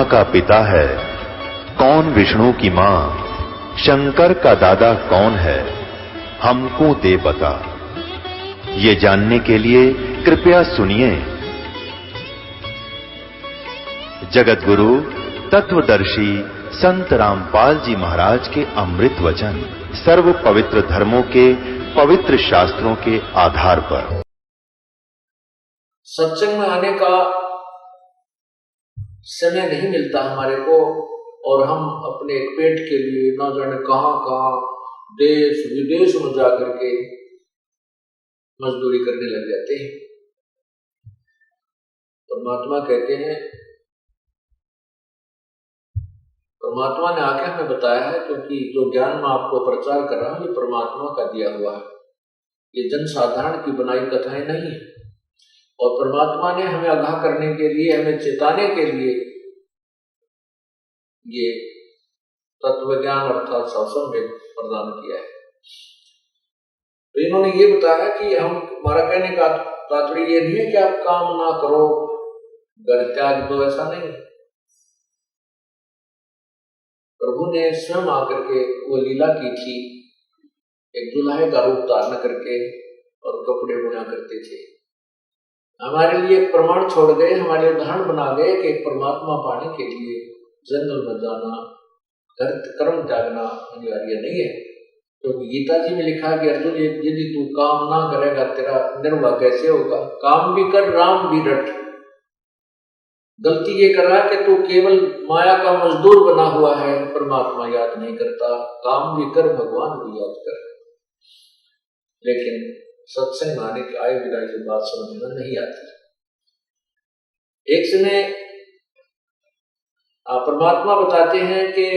का पिता है, कौन विष्णु की मां, शंकर का दादा कौन है, हमको दे बता। ये जानने के लिए कृपया सुनिए। जगत गुरु तत्वदर्शी संत रामपाल जी महाराज के अमृत वचन सर्व पवित्र धर्मों के पवित्र शास्त्रों के आधार पर। सत्संग में आने का समय नहीं मिलता हमारे को, और हम अपने पेट के लिए न जाने कहां देश विदेश में जाकर के मजदूरी करने लग जाते हैं। परमात्मा कहते हैं, परमात्मा ने आके हमें बताया है, क्योंकि जो ज्ञान मैं आपको प्रचार कर रहा हूं ये परमात्मा का दिया हुआ है, ये जन साधारण की बनाई कथाएं नहीं है। और परमात्मा ने हमें आगाह करने के लिए, हमें चेताने के लिए ये तत्व ज्ञान अर्थात सत्संग प्रदान किया है। तो इन्होंने ये बताया कि हमारा कहने का तात्पर्य ये नहीं है कि आप काम ना करो, घर त्याग दो, ऐसा नहीं। प्रभु ने स्वयं आकर के वो लीला की थी, एक दुल्हे का रूप धारण करके और कपड़े बुना करते थे। हमारे लिए एक प्रमाण छोड़ गए, हमारे उदाहरण बना गए कि परमात्मा पाने के लिए जंगल में जाना, कर्म त्यागना अनिवार्य नहीं है। क्योंकि गीता जी में लिखा कि अर्जुन यदि तू काम ना करेगा तेरा निर्वाह कैसे होगा। काम भी कर, राम भी रट। गलती ये कर रहा है कि तू केवल माया का मजदूर बना हुआ है, परमात्मा याद नहीं करता। काम भी कर, भगवान भी याद कर। लेकिन सत्संग आने के आए बिना ये बात समझ में नहीं आती। एक समय परमात्मा बताते हैं कि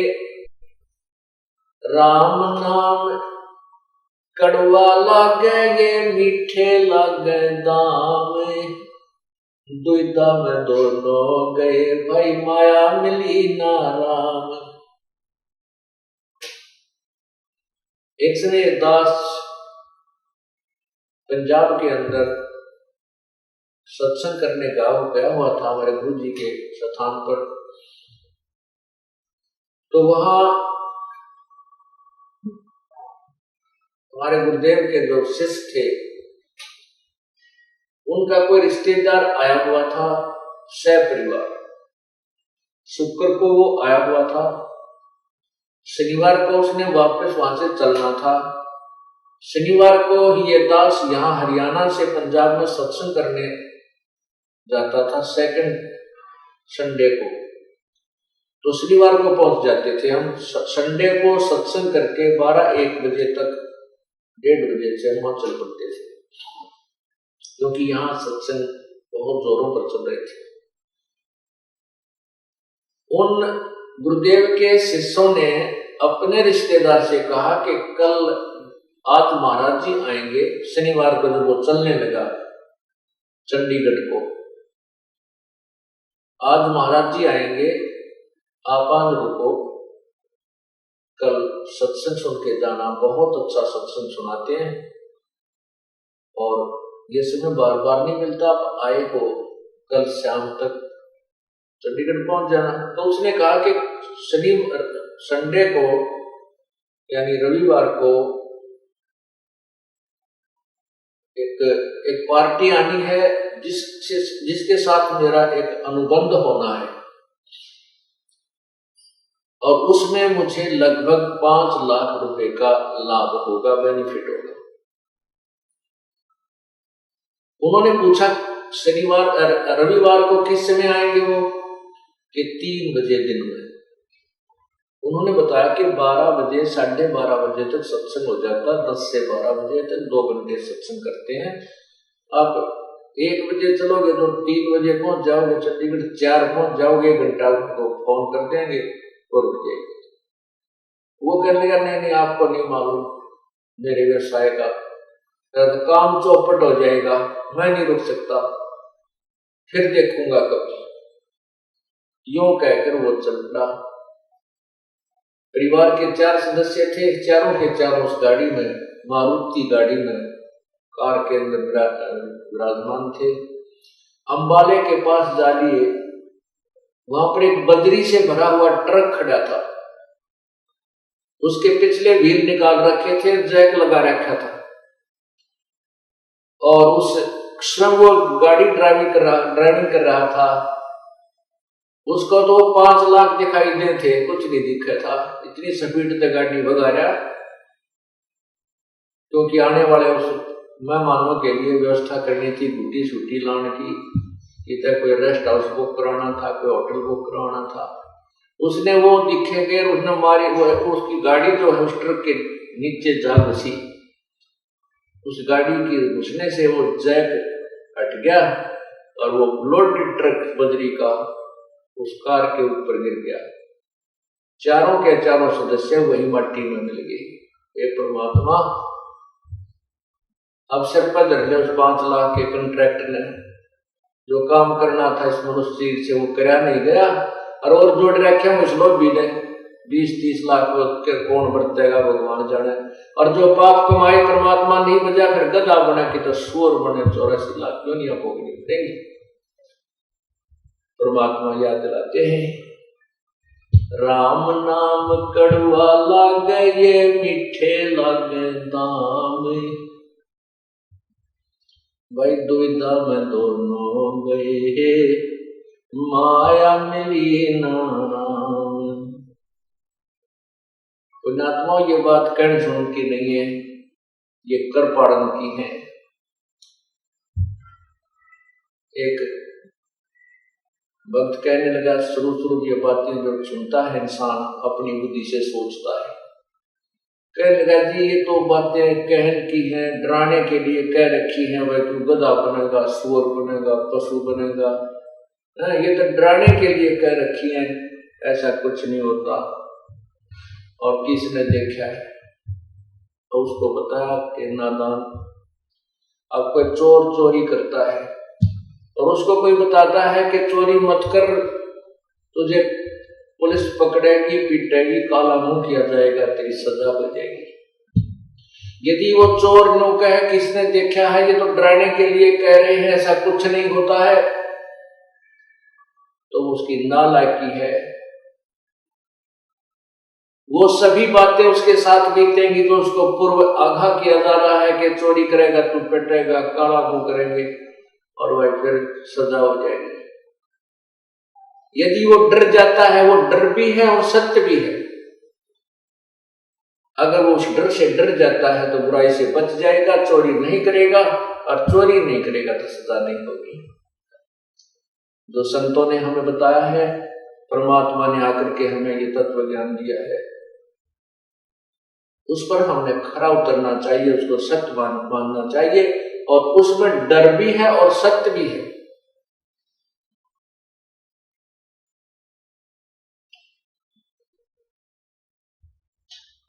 राम नाम कड़वा लागे ये मीठे लागे दाम, दुविधा में दोनों गए भाई माया मिली ना राम। एक समय दास पंजाब के अंदर सत्संग करने गया हुआ था हमारे गुरु जी के स्थान पर। तो वहां हमारे गुरुदेव के जो शिष्य थे उनका कोई रिश्तेदार आया हुआ था, सपरिवार। शुक्र को वो आया हुआ था, शनिवार को उसने वापस वहां से चलना था। शनिवार को ये दास यहाँ हरियाणा से पंजाब में सत्संग करने जाता था, सेकंड संडे को। तो शनिवार को पहुंच जाते थे हम। संडे को सत्संग करके 12-1 बजे तक, 1:30 बजे से हम चल पड़ते थे, क्योंकि यहाँ सत्संग बहुत जोरों पर चल रहे थे। उन गुरुदेव के शिष्यों ने अपने रिश्तेदार से कहा कि कल आज महाराज जी आएंगे। शनिवार को जब वो चलने लगा चंडीगढ़ को, आज महाराज जी आएंगे, आप आज रुको, कल सत्संग सुन के जाना, बहुत अच्छा सत्संग सुनाते हैं और ये समय बार बार नहीं मिलता, आप आए हो, कल शाम तक चंडीगढ़ पहुंच जाना। तो उसने कहा कि संडे को यानी रविवार को एक पार्टी आनी है जिसके साथ मेरा एक अनुबंध होना है, और उसमें मुझे लगभग 5 लाख रुपए का लाभ होगा, बेनिफिट होगा। उन्होंने पूछा रविवार को किस समय आएंगे वो, कि 3 बजे दिन में। उन्होंने बताया कि 12 बजे 12:30 बजे तक सत्संग हो जाता, 10 से 12 बजे तक 2 घंटे सत्संग करते हैं। आप 1 बजे चलोगे तो 3 बजे पहुंच जाओगे चंडीगढ़, 4 पहुंच जाओगे, 1 घंटा उनको फोन कर देंगे और रुक जाएगी। वो कहने का नहीं आपको नहीं मालूम मेरे व्यवसाय का, काम चौपट हो जाएगा, मैं नहीं रुक सकता, फिर देखूंगा कभी। यूं कहकर वो चल पड़ा। परिवार के 4 सदस्य थे, चारों के चारों उस गाड़ी में, मारुति गाड़ी में, कार के अंदर विराजमान थे। अंबाले के पास जा लिए वहां पर एक बजरी से भरा हुआ ट्रक खड़ा था, उसके पिछले व्हील निकाल रखे थे, जैक लगा रखा था, और उस स्वयं वो गाड़ी ड्राइविंग कर रहा था। उसको तो 5 लाख दिखाई दे थे, कुछ नहीं दिखा था, इतनी स्पीड से गाड़ी भगा रहा, क्योंकि आने वाले उस मेहमानों के लिए व्यवस्था करनी थी, गुटी सूटी लाने की, इधर कोई रेस्ट हाउस बुक कराना था, कोई होटल बुक कराना था। उसने वो दिखेंगे, उसने मारी, वो उसकी गाड़ी जो है उस ट्रक के नीचे जा घुसी, उस गाड़ी की घुसने से वो जैक हट गया और वो लोडेड ट्रक बजरी का उस कार के ऊपर गिर गया। चारों के चारों सदस्य वही मट्टी में मिल गए। हे परमात्मा, अब सिर पर धर ले उस 5 लाख के कॉन्ट्रैक्ट ने, जो काम करना था इस मनुष्य से वो कराया नहीं गया, और जोड़ रखे हम इस लोग भी ने 20-30 लाख के कौन बरतेगा भगवान जाने। और जो पाप कमाए परमात्मा नहीं बजा, फिर गधा बना कि तो सूर बने 84 लाख दुनिया भोगनी पड़ेगी। परमात्मा याद दिलाते हैं, राम नाम कड़वा लागे ये मीठे लागे दाम, भाई दुविधा में दोनों गए माया मिली नाम। पुण्यात्मा ये बात कर्ण सुन की नहीं है, ये कर पाड़न की है। एक भक्त कहने लगा, शुरू ये बातें जब सुनता है इंसान अपनी बुद्धि से सोचता है, कहने लगा जी ये तो बातें कहन की हैं, डराने के लिए कह रखी हैं, वह तू गधा बनेगा, सुअर बनेगा, पशु बनेगा, ये तो डराने के लिए कह रखी हैं, ऐसा कुछ नहीं होता। और किसने देखा है तो उसको बताया कि नादान, अब कोई चोर चोरी करता है और उसको कोई बताता है कि चोरी मत कर, तुझे पुलिस पकड़ेगी, पीटेगी, काला मुंह किया जाएगा, तेरी सजा हो जाएगी। यदि वो चोर नो कहे किसने देखा है, ये तो डराने के लिए कह रहे हैं, ऐसा कुछ नहीं होता है, तो उसकी नालायकी है। वो सभी बातें उसके साथ बीतेंगी तो उसको पूर्व आगाह किया जा रहा है कि चोरी करेगा तू पिटेगा, काला मुंह करेंगे और वह फिर सजा हो जाएगी। यदि वो डर जाता है, वो डर भी है और सत्य भी है। अगर वो उस डर से डर जाता है तो बुराई से बच जाएगा, चोरी नहीं करेगा, और चोरी नहीं करेगा तो सजा नहीं होगी। जो संतों ने हमें बताया है, परमात्मा ने आकर के हमें ये तत्व ज्ञान दिया है, उस पर हमने खरा उतरना चाहिए, उसको सत्य मानना चाहिए, और उसमें डर भी है और सत्य भी है।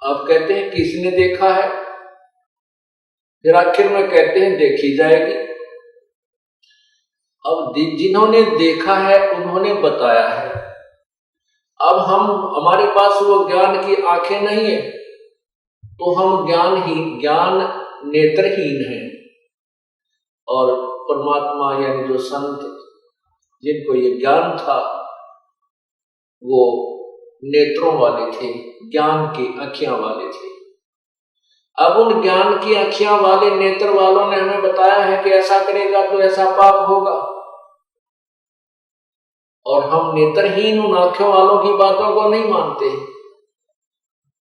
अब कहते हैं किसने देखा है, फिर आखिर में कहते हैं देखी जाएगी। अब जिन्होंने देखा है उन्होंने बताया है। अब हमारे पास वो ज्ञान की आंखें नहीं है तो हम ज्ञान नेत्रहीन हैं, और परमात्मा यानी जो संत जिनको ये ज्ञान था वो नेत्रों वाले थे, ज्ञान की आँखियां वाले थे। अब उन ज्ञान की आँखियां वाले नेत्र वालों ने हमें बताया है कि ऐसा करेगा तो ऐसा पाप होगा, और हम नेत्रहीन उन आँखों वालों की बातों को नहीं मानते।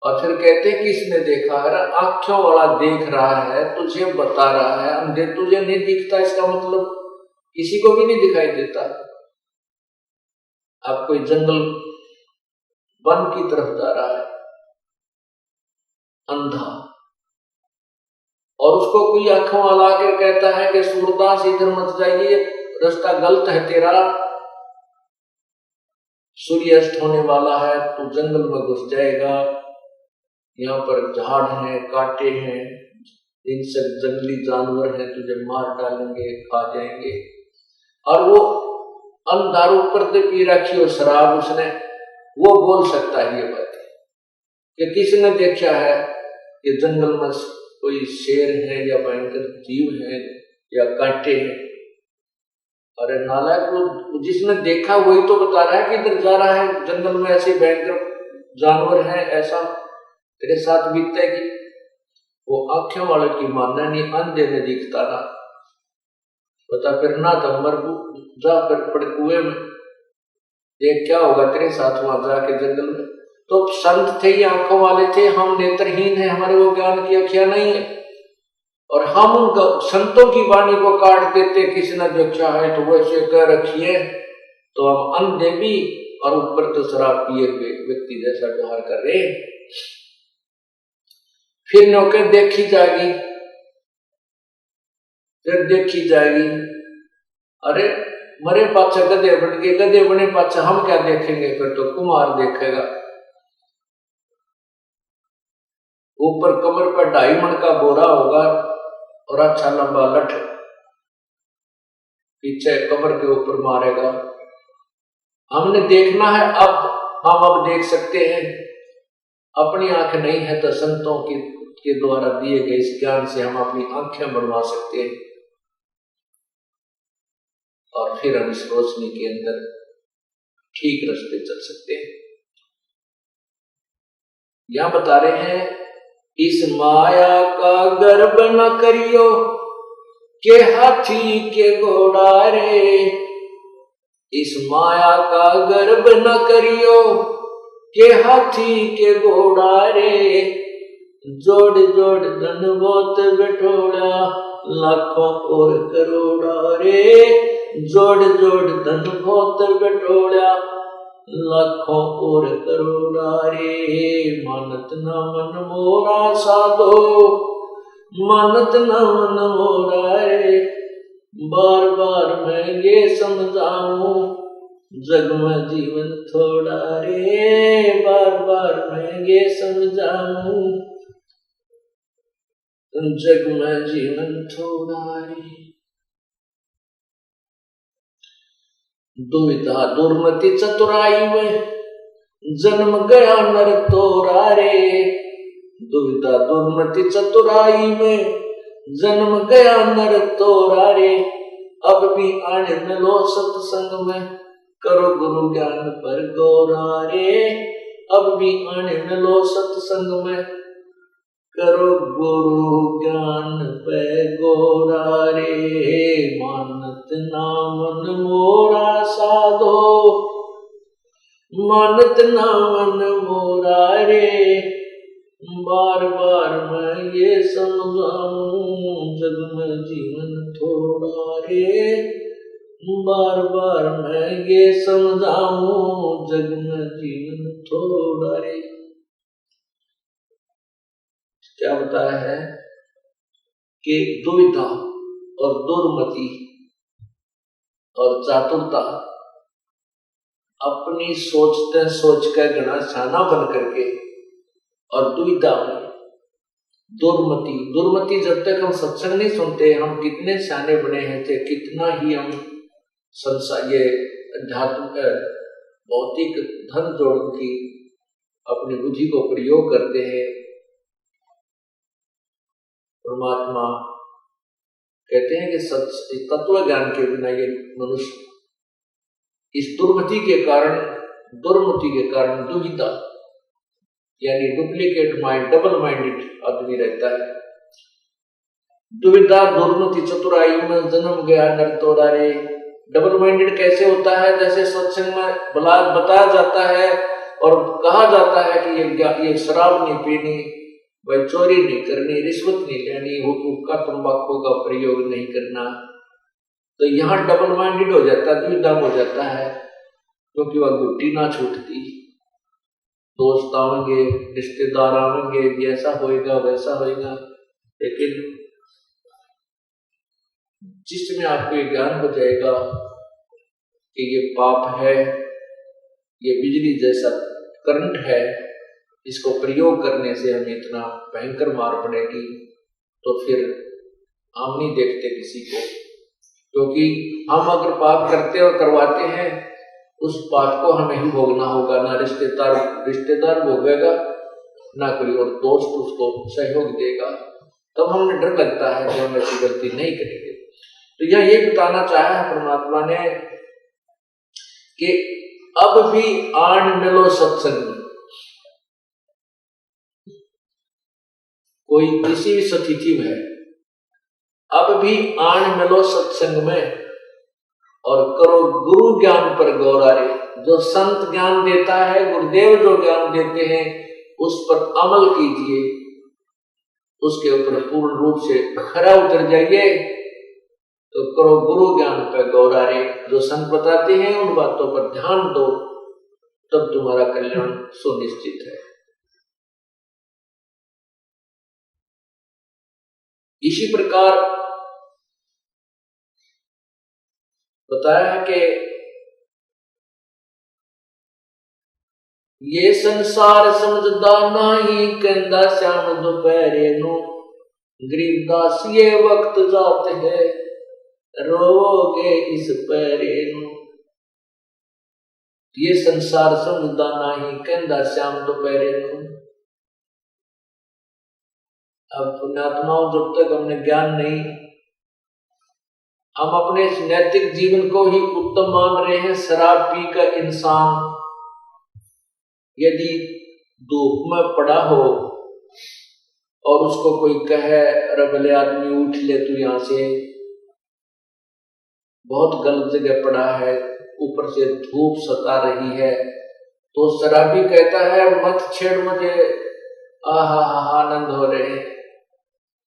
और फिर कहते किसने देखा है, आँखों वाला देख रहा है, तुझे बता रहा है, अंधे तुझे नहीं दिखता, इसका मतलब किसी को भी नहीं दिखाई देता। अब कोई जंगल वन की तरफ जा रहा है अंधा, और उसको कोई आंखों वाला आकर कहता है कि सूरदास इधर मत जाइए, रास्ता गलत है तेरा, सूर्यास्त होने वाला है, तू जंगल में घुस जाएगा, यहाँ पर झाड़ हैं, कांटे हैं, इनसे जंगली जानवर हैं, तुझे मार डालेंगे, खा जाएंगे। और वो अंधारू पर्दे पी रखी हो शराब उसने, वो बोल सकता है ये बात कि किसने देखा है कि जंगल में कोई शेर है या भयंकर जीव है या कांटे हैं। अरे नालायक, वो जिसने देखा वही तो बता रहा है कि इधर जा रहा है, जंगल में ऐसे भयंकर जानवर हैं, ऐसा तेरे साथ बीतता है कि वो आंखें वाले की मानना नहीं, अंधे ने दिखता ना बता, फिर ना तो मर जा फिर पड़ कुएं में, देख क्या होगा तेरे साथ वहां जाके जंगल में। तो संत थे, ये आंखों वाले थे, हम नेत्रहीन हैं, हमारे वो ज्ञान की आंखें नहीं है, और हम उनका संतों की वाणी को काट देते, किसी ने जो चाहे तो वैसे कह रखिए, तो हम अंधे भी और ऊपर तो शराब पिए हुए व्यक्ति जैसा व्यवहार कर रहे। फिर नौकर देखी जाएगी, फिर देखी जाएगी। अरे मरे पाछा गधे बन के, गधे बने पाछा हम क्या देखेंगे, फिर तो कुमार देखेगा। ऊपर कमर पर 2.5 मन का बोरा होगा और अच्छा लंबा लठ पीछे कमर के ऊपर मारेगा। हमने देखना है, अब देख सकते हैं, अपनी आंख नहीं है तो संतों के द्वारा दिए गए इस ज्ञान से हम अपनी आंखें बनवा सकते हैं, और फिर हम इस रोशनी के अंदर ठीक रास्ते चल सकते हैं। यहां बता रहे हैं, इस माया का गर्भ न करियो के हाथी के घोड़ा रे, इस माया का गर्भ न करियो के हाथी के घोड़ा रे, जोड़ जोड़ धन बहुत बिठोड़ा लाखों और करोड़ा रे, जोड़ जोड़ धन बहुत बिठोड़ा लाखों और करोड़ा रे, मानत न मन मोरा साधो, मानत न मन मोरा रे, बार बार मैं ये समझाऊं जग में जीवन थोड़ा रे, बार बार मैं ये समझाऊं जग में जीवन थोड़ा रे। दुविधा दुर्मति चतुराई में जन्म गया नर तोरा रे, दुविधा दुर्मति चतुराई में जन्म गया नर तोरा रे, अब भी आने न लो सत्संग में करो गुरु ज्ञान पर गौरा रे, अब भी आने न लो सत्संग में करो गुरु ज्ञान पे गौरा रे, मानत ना मन मोरा साधो, मानत ना मन मोरा रे, बार बार मैं ये समझाऊं जग में जीवन थोड़ा रे, बार बार मैं ये समझाऊं जग में जीवन थोड़ा रे। क्या बताया है कि दुविधा और दुर्मति और चातुरता, अपनी सोचते सोच कर घना छाना बन करके, और दुविधा में दुर्मति, दुर्मति जब तक हम सत्संग नहीं सुनते, हम कितने सियाने बने हैं थे, कितना ही हम संसार ये अध्यात्म भौतिक धन जोड़ की अपनी बुद्धि को प्रयोग करते हैं। परमात्मा कहते हैं कि तत्व ज्ञान के बिना ये मनुष्य इस दुर्मति के कारण दुविधा यानी डुप्लीकेट माइंड, डबल माइंडेड आदमी रहता है। दुविधा दुर्मति चतुराई में जन्म गया नर तोड़ा रे, डबल माइंडेड कैसे होता है, जैसे सत्संग में बताया जाता है और कहा जाता है कि ये शराब नहीं पीनी, भाई चोरी नहीं करनी, रिश्वत नहीं लेनी, हुक्का तंबाकू का प्रयोग नहीं करना, तो यहाँ डबल माइंडेड हो जाता है, दुविधा हो जाता है, क्योंकि वह गुट्टी ना छूटती, दोस्त आवेंगे, रिश्तेदार आवेंगे, ऐसा होएगा वैसा होएगा। लेकिन जिसमें आपको ये ज्ञान हो जाएगा कि ये पाप है, ये बिजली जैसा करंट है, इसको प्रयोग करने से हमें इतना भयंकर मार पड़ेगी, तो फिर हम नहीं देखते किसी को, क्योंकि हम अगर पाप करते और करवाते हैं उस पाप को हमें ही भोगना होगा, ना रिश्तेदार भोगेगा, ना कोई और दोस्त उसको सहयोग देगा। तब हमें डर लगता है कि हम ऐसी गलती नहीं करेंगे। तो यह यही बताना चाहा है परमात्मा ने कि अब भी आन मिलो सत्संग में। कोई किसी भी स्थिति में अब भी आन मिलो सत्संग में और करो गुरु ज्ञान पर गौरारे। जो संत ज्ञान देता है, गुरुदेव जो ज्ञान देते हैं, उस पर अमल कीजिए, उसके ऊपर पूर्ण रूप से खरा उतर जाइए। तो करो गुरु ज्ञान पर गौरारे। जो संत बताते हैं उन बातों पर ध्यान दो, तब तुम्हारा कल्याण सुनिश्चित है। इसी प्रकार बताया है कि ये संसार समझदा नाही, कहंदा श्याम दोपहरे नु। गरीबदास ये वक्त जाते है, रोगे इस पैरे नु। ये संसार समझदा नाही, कहंदा श्याम दोपहरे नु। अब पुण्यात्माओं, जब तक हमने ज्ञान नहीं, हम अपने नैतिक जीवन को ही उत्तम मान रहे हैं। शराब पी कर इंसान यदि धूप में पड़ा हो और उसको कोई कहे, अरे भले आदमी उठ ले तू यहां से, बहुत गलत जगह पड़ा है, ऊपर से धूप सता रही है, तो शराबी कहता है मत छेड़ मुझे, आहा हा आनंद हो रहे हैं,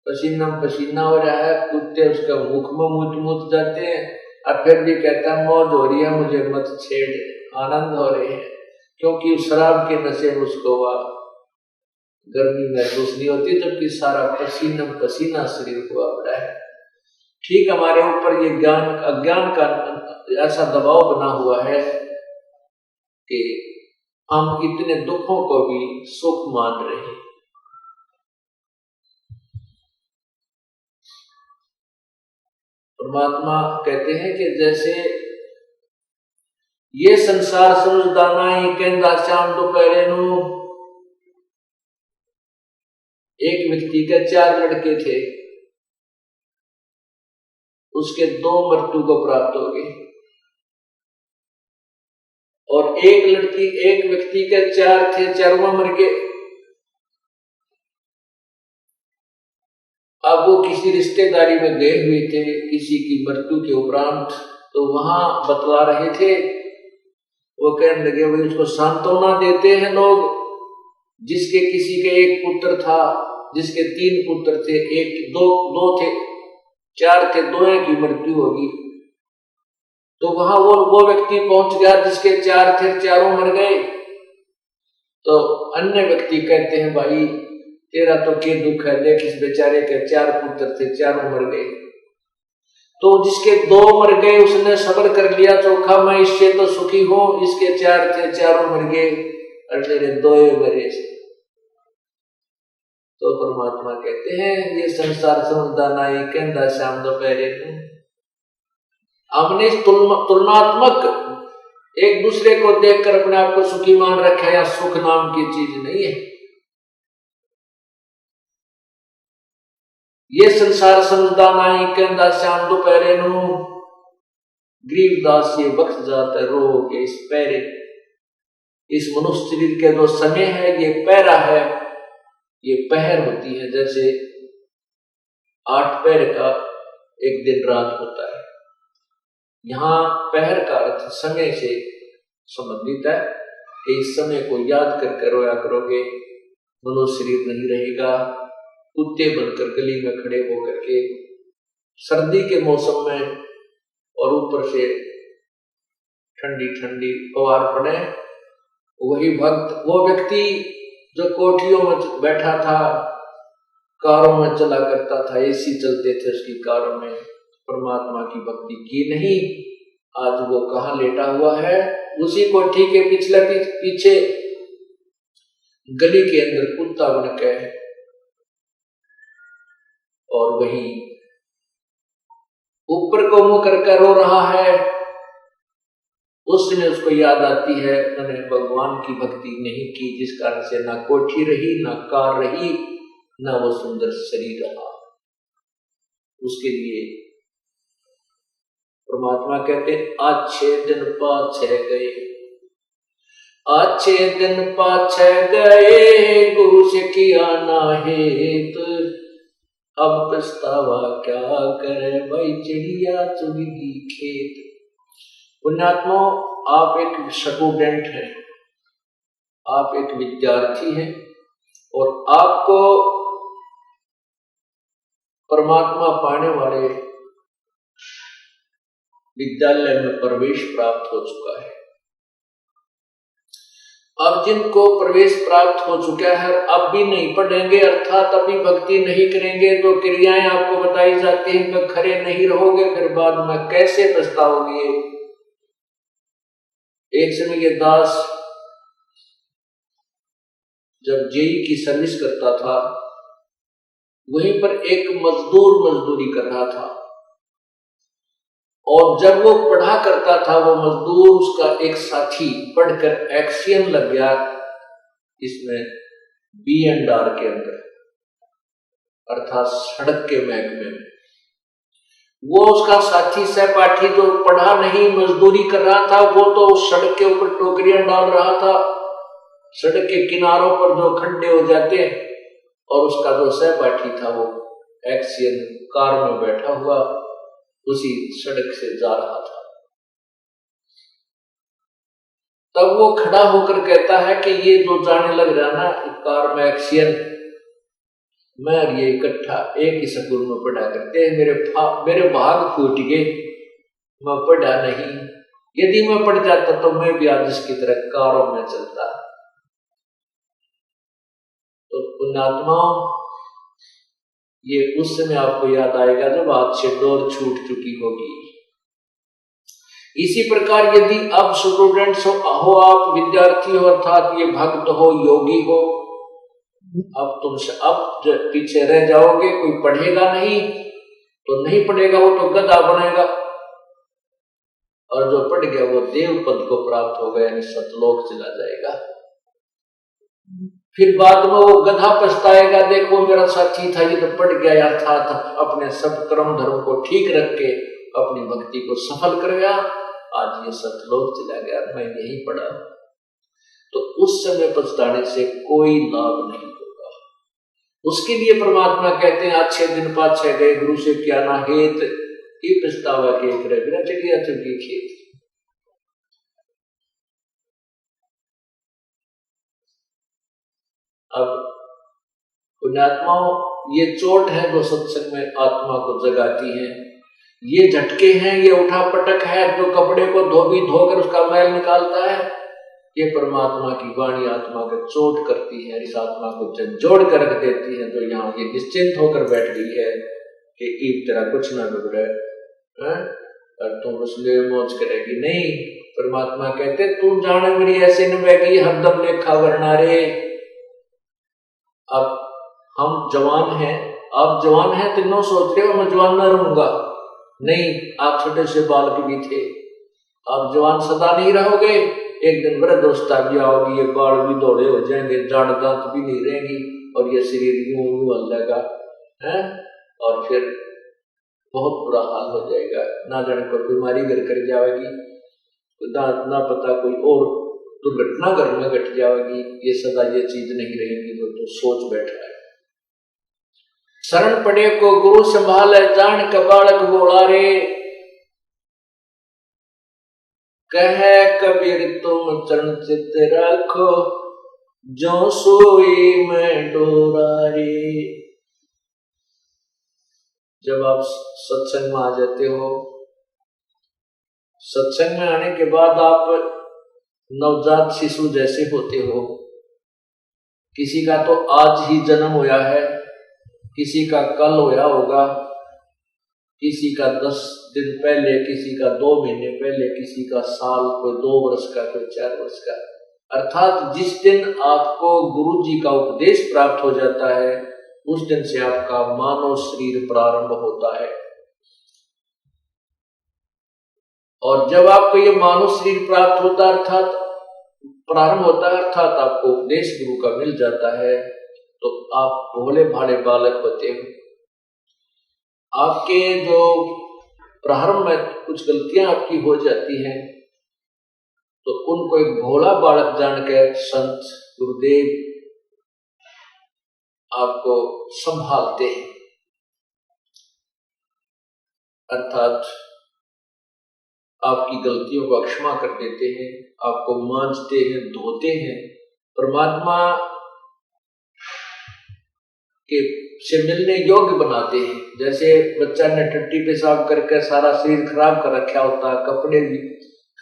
पसीना पसीना हो रहा है, कुत्ते उसका मुख में मुत जाते हैं, और फिर भी कहता है मौज हो रही है, मुझे मत छेड़, आनंद हो रहे हैं। क्योंकि शराब के नशे में उसको गर्मी महसूस नहीं होती, जबकि सारा पसीना पसीना शरीर को पड़ा है। ठीक हमारे ऊपर ये ज्ञान अज्ञान का ऐसा दबाव बना हुआ है कि हम इतने दुखों को भी सुख मान रहे हैं। परमात्मा कहते हैं कि जैसे ये संसार समझदा नाही, कहंदा श्याम दोपहरे नु। एक व्यक्ति के 4 लड़के थे, उसके 2 मृत्यु को प्राप्त हो गए, और एक व्यक्ति के 4 थे, 4वां मर गए। अब वो किसी रिश्तेदारी में गए हुए थे किसी की मृत्यु के उपरांत, तो वहां बतला रहे थे, वो कहने लगे भाई उसको सांत्वना देते हैं लोग, जिसके किसी के 1 पुत्र था, जिसके 3 पुत्र थे, 2 थे, 4 थे, 2 की मृत्यु होगी। तो वहां वो व्यक्ति पहुंच गया जिसके 4 थे, 4 मर गए। तो अन्य व्यक्ति कहते हैं भाई तेरा तो क्या दुख है, देख इस बेचारे के 4 पुत्र थे, 4 मर गए। तो जिसके 2 मर गए उसने सब्र कर लिया चोखा, मैं इससे तो सुखी हूं, इसके 4 थे, 4 मर गए और मेरे 2 मरे। तो परमात्मा कहते हैं ये संसार समझदा नाही, कहंदा श्याम दोपहरे नु। हमने तुलनात्मक एक दूसरे को देखकर अपने आप को सुखी मान रखा है, या सुख नाम की चीज नहीं है। ये संसार समझदा नाही, कहंदा श्याम दोपहरे नु। गरीबदास ये वक्त जाता रो के इस पैरे। इस मनुष्य शरीर के जो समय है ये पैरा है, ये पहर होती है। जैसे 8 पहर का एक दिन रात होता है, यहाँ पहर का अर्थ समय से संबंधित है कि इस समय को याद करके रोया करोगे, मनुष्य शरीर नहीं रहेगा। कुत्ते बनकर गली में खड़े होकर के सर्दी के मौसम में और ऊपर से ठंडी ठंडी फवार पड़े, वही भक्त, वो व्यक्ति जो कोठियों में बैठा था, कारों में चला करता था, एसी चलते थे उसकी कारों में, परमात्मा की भक्ति की नहीं, आज वो कहाँ लेटा हुआ है, उसी कोठी के पीछे गली के अंदर कुत्ता बन के, और वही ऊपर को मुंह करके रो रहा है। उस समय उसको याद आती है मैंने भगवान की भक्ति नहीं की, जिस कारण से ना कोठी रही, ना कार रही, ना वो सुंदर शरीर रहा। उसके लिए परमात्मा कहते अच्छे दिन पाछे गए, अच्छे दिन पाछे गए, गुरु से किया ना हेत, अब पछतावा क्या करे भाई चिड़िया चुगी खेत। पुण्यात्मा, आप एक स्टूडेंट हैं, आप एक विद्यार्थी हैं और आपको परमात्मा पाने वाले विद्यालय में प्रवेश प्राप्त हो चुका है। अब जिनको प्रवेश प्राप्त हो चुका है अब भी नहीं पढ़ेंगे अर्थात अभी भक्ति नहीं करेंगे तो क्रियाएं आपको बताई जाती हैं कि खरे नहीं रहोगे, फिर बाद में कैसे पछताओगे। एक समय ये दास जब जेई की सर्विस करता था, वहीं पर एक मजदूर मजदूरी कर रहा था और जब वो पढ़ा करता था वो मजदूर, उसका एक साथी पढ़कर एक्सियन लग गया इसमें B&R के अंदर अर्थात सड़क के महकमे में। वो उसका साथी सहपाठी जो पढ़ा नहीं मजदूरी कर रहा था, वो तो सड़क के ऊपर टोकरियां डाल रहा था, सड़क के किनारों पर जो खड्डे हो जाते हैं, और उसका जो सहपाठी था वो एक्सियन कार में बैठा हुआ उसी सड़क से जा रहा था। तब वो खड़ा होकर कहता है कि ये जो जाने लग रहा ना कार में एक्सियन, मैं और ये इकट्ठा एक ही स्कूल में पढ़ा करते हैं, मेरे भाग फूट गए, मैं पढ़ा नहीं, यदि मैं पढ़ जाता तो मैं भी आज इसकी तरह कारों में चलता। तो पुण्यात्माओं, ये उस समय आपको याद आएगा जब हाथ से डोर छूट चुकी होगी। इसी प्रकार यदि अब स्टूडेंट्स हो आप विद्यार्थी हो अर्थात ये भक्त हो योगी हो, अब तुमसे अब पीछे रह जाओगे, कोई पढ़ेगा नहीं तो नहीं पढ़ेगा, वो तो गधा बनेगा, और जो पढ़ गया वो देव पद को प्राप्त हो गया, यानी सतलोक चला जाएगा। फिर बाद में वो गधा पछताएगा, देखो मेरा साथी था ये तो पढ़ गया अर्थात अपने सब कर्म धर्म को ठीक रख के अपनी भक्ति को सफल कर गया, आज ये सतलोक चला गया, मैं यही पढ़ा। तो उस समय पछताने से कोई लाभ नहीं होगा। उसके लिए परमात्मा कहते हैं अच्छे दिन पाछे गए, गुरु से क्या ना हेत, ये पछतावा के बिना चिड़िया चुगी खेत। अब पुण्यात्माओं, ये चोट है जो सत्संग में आत्मा को जगाती है, ये झटके हैं, ये उठा पटक है जो कपड़े को धोकर उसका मैल निकालता है, ये परमात्मा की वाणी आत्मा को चोट करती है, इस आत्मा को झंझोड़ कर रख देती है, जो यहाँ ये निश्चिंत होकर बैठ गई है कि एक तरह कुछ ना बिगड़े और तुम उसमें मौज करेगी। नहीं, परमात्मा कहते तू जाने मेरी ऐसे न बहगी हरदम लेखा वरना रे। अब हम जवान हैं, आप जवान हैं, तीनों सोच रहे हो मैं जवान ना रहूंगा, नहीं, आप छोटे से बालक भी थे, आप जवान सदा नहीं रहोगे, एक दिन वृद्धावस्था भी आओगी, ये बाल भी दौड़े हो जाएंगे, जाड़ दांत भी नहीं रहेंगी और ये शरीर यूं हल्लेगा है, और फिर बहुत बुरा हाल हो जाएगा, ना जाने कोई बीमारी घर कर जाएगी, ना पता कोई और दुर्घटना घर में घट जाएगी, ये सदा ये चीज नहीं रहेगी, तो सोच बैठा है। शरण पड़े को गुरु संभाले, जान का बालक बोला रे, कहे कबीर तुम चरण चित रखो, जो सोई में डोरा रे। जब आप सत्संग में आ जाते हो, सत्संग में आने के बाद आप नवजात शिशु जैसे होते हो, किसी का तो आज ही जन्म होया है, किसी का कल होया होगा, किसी का 10 दिन पहले, किसी का 2 महीने पहले, किसी का साल, कोई 2 वर्ष का, कोई 4 वर्ष का। अर्थात जिस दिन आपको गुरु जी का उपदेश प्राप्त हो जाता है उस दिन से आपका मानव शरीर प्रारंभ होता है, और जब आपको ये मानव शरीर प्राप्त होता अर्थात प्रारंभ होता है अर्थात आपको उपदेश गुरु का मिल जाता है, तो आप भोले भाले बालक होते हो। आपके जो प्रारंभ में कुछ गलतियां आपकी हो जाती हैं तो उनको एक भोला बालक जानकर संत गुरुदेव आपको संभालते हैं, अर्थात आपकी गलतियों को क्षमा कर देते हैं, आपको मांजते हैं, धोते हैं, परमात्मा के से मिलने योग्य बनाते हैं। जैसे बच्चा ने टट्टी पेशाब करके सारा शरीर खराब कर रखा होता है, कपड़े भी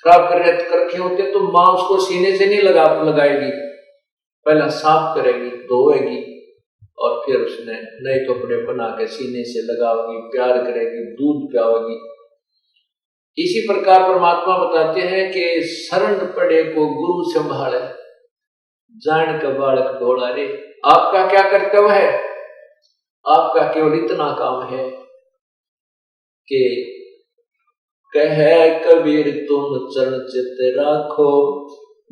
खराब कर रखे होते, तो माँ उसको सीने से नहीं लगाएगी, पहला साफ करेगी, धोएगी और फिर उसने नए कपड़े बना के सीने से लगाओगी, प्यार करेगी, दूध पिलाओगी। इसी प्रकार परमात्मा बताते हैं कि शरण पड़े को गुरु संभाले, जान का बालक दौड़ा रे। आपका क्या कर्तव्य है? आपका केवल इतना काम है कि कहे कबीर तुम चरण चित राखो,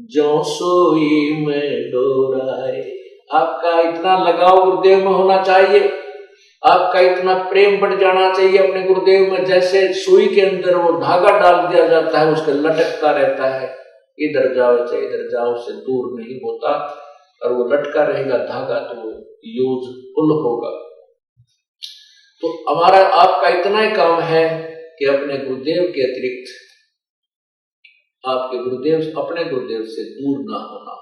जो सोई में डोराए। आपका इतना लगाव गुरुदेव में होना चाहिए, आपका इतना प्रेम बढ़ जाना चाहिए अपने गुरुदेव में, जैसे सुई के अंदर वो धागा डाल दिया जाता है, उसका लटकता रहता है, इधर जाओ चाहे इधर जाओ, से दूर नहीं होता, और वो लटका रहेगा धागा, तो वो यूजफुल होगा। तो हमारा आपका इतना ही काम है कि अपने गुरुदेव के अतिरिक्त आपके गुरुदेव अपने गुरुदेव से दूर ना होना।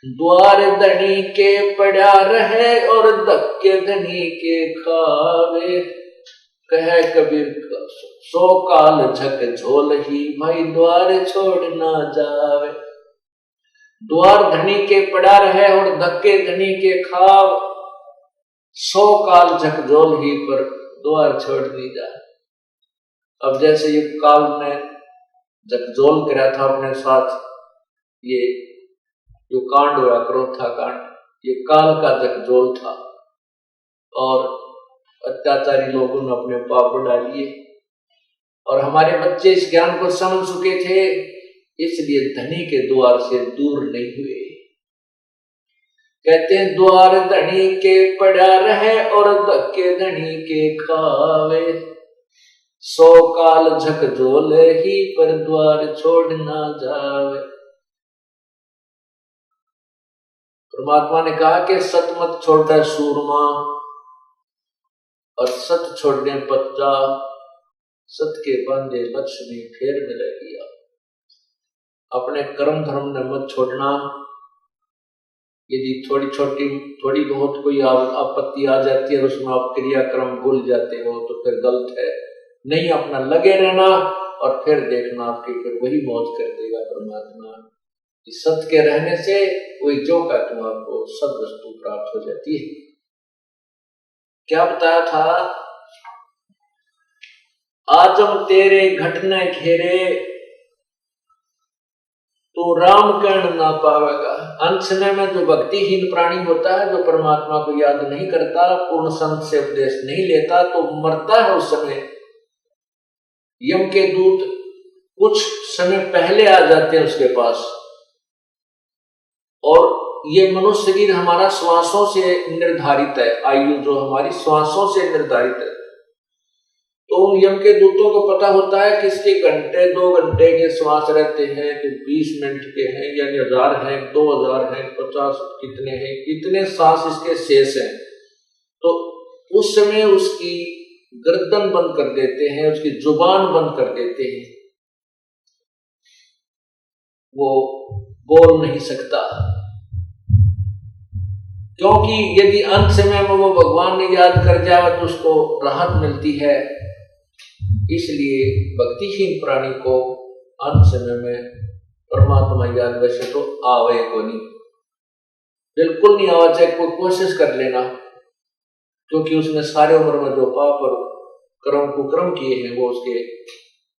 द्वार धनी के पड़ा रहे और धक्के धनी के खावे, कहे कबीर सो काल झक झोल ही, भाई द्वार छोड़ ना जावे। द्वार धनी के पड़ा रहे और धक्के धनी के खाव, 100 काल झकझोल ही, पर द्वार छोड़ नहीं जाए। अब जैसे ये काल ने झकझोल करा था अपने साथ, ये जो कांड हुआ क्रोधा कांड, ये काल का झकझोल था और अत्याचारी लोगों ने अपने पाप बढ़ा लिए, और हमारे बच्चे इस ज्ञान को समझ चुके थे, इसलिए धनी के द्वार से दूर नहीं हुए। कहते हैं द्वार धनी के पड़ा रहे और धक्के धनी के खावे, 100 काल झकझोल ही, पर द्वार छोड़ ना जावे। परमात्मा ने कहा कि सत मत छोड़ता सूरमा, और सत छोड़ने पत जा, सत के बांधे लक्ष्मी फेर मिलेगी। अपने कर्म धर्म ने मत छोड़ना। यदि थोड़ी बहुत कोई आपत्ति आ जाती है, उसमें आप क्रियाक्रम भूल जाते हो, तो फिर गलत है। नहीं, अपना लगे रहना और फिर देखना आपकी फिर वही मौज कर देगा परमात्मा। इस सत्य के रहने से वही जो का तुम आपको सब वस्तु प्राप्त हो जाती है। क्या बताया था? आजम तेरे घटने घेरे, तो राम कर्ण ना पावेगा। अंत समय में जो भक्तिहीन प्राणी होता है, जो परमात्मा को याद नहीं करता, पूर्ण संत से उपदेश नहीं लेता, तो मरता है। उस समय यम के दूत कुछ समय पहले आ जाते हैं उसके पास, और ये मनुष्य शरीर हमारा श्वासों से निर्धारित है, आयु जो हमारी श्वासों से निर्धारित है। तो उन यम के दूतों को पता होता है कि इसके घंटे 2 घंटे के श्वास रहते हैं, तो 20 मिनट के हैं, यानी 1000 हैं, 2000 हैं, 50 कितने हैं, कितने सांस इसके शेष हैं। तो उस समय उसकी गर्दन बंद कर देते हैं, उसकी जुबान बंद कर देते हैं, वो बोल नहीं सकता। क्योंकि यदि अंत समय में वो भगवान ने याद कर जाए तो उसको राहत मिलती है। इसलिए भक्तिहीन प्राणी को अंत समय में परमात्मा याद वैसे तो आवे को नहीं, बिल्कुल नहीं आवा, चाहे कोई कोशिश कर लेना, क्योंकि उसने सारे उम्र में जो पाप और कर्म कुकर्म किए हैं वो उसके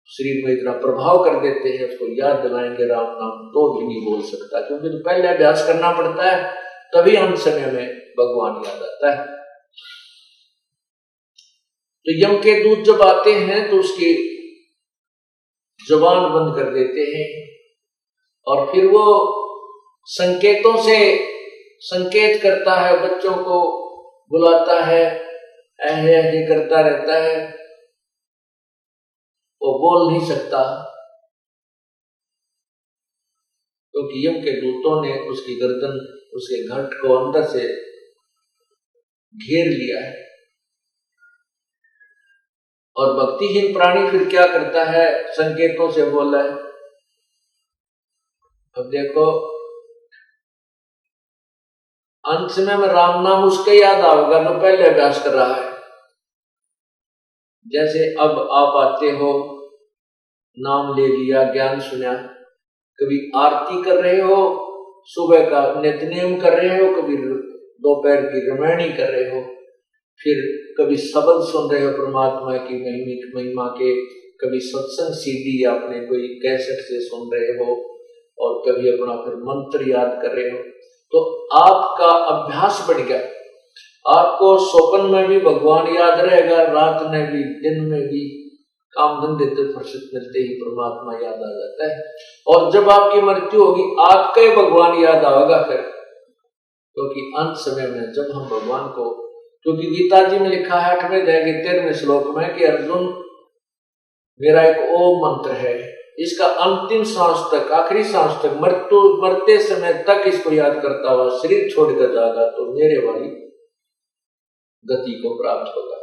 शरीर में इतना प्रभाव कर देते हैं, उसको याद दिलाएंगे राम नाम तो भी नहीं बोल सकता, क्योंकि तो पहले अभ्यास करना पड़ता है, तभी अंत समय में भगवान याद आता है। तो यम के दूत जब आते हैं तो उसकी जुबान बंद कर देते हैं, और फिर वो संकेतों से संकेत करता है, बच्चों को बुलाता है, ऐसे करता रहता है। वो बोल नहीं सकता, क्योंकि यम के दूतों ने उसकी गर्दन, उसके घट को अंदर से घेर लिया है। और भक्तिहीन प्राणी फिर क्या करता है, संकेतों से बोला है। अब देखो अंत में राम नाम उसके याद आएगा जो पहले अभ्यास कर रहा है। जैसे अब आप आते हो, नाम ले लिया, ज्ञान सुना, कभी आरती कर रहे हो, सुबह का नित्यनेम कर रहे हो, कभी दोपहर की रामायणी कर रहे हो, फिर कभी शब्द सुन रहे हो परमात्मा की महिमा के, कभी सत्संग सीडी या अपने कोई कैसेट से सुन रहे हो, और कभी अपना फिर मंत्र याद कर रहे हो। तो आपका अभ्यास बढ़ गया। आपको स्वप्न में भी भगवान याद रहेगा, रात में भी, दिन में भी, काम धंधे से फुर्सत मिलते ही परमात्मा याद आ जाता है। और जब आपकी मृत्यु होगी आपका ही भगवान याद आएगा फिर, क्योंकि अंत समय में जब हम भगवान को, क्योंकि गीता जी में लिखा है 8वें अध्याय के 13वें श्लोक में कि अर्जुन मेरा एक ओम मंत्र है, इसका अंतिम सांस तक, आखिरी सांस तक, मरते समय तक इसको याद करता हुआ शरीर छोड़कर जाएगा तो मेरे वाली गति को प्राप्त होगा।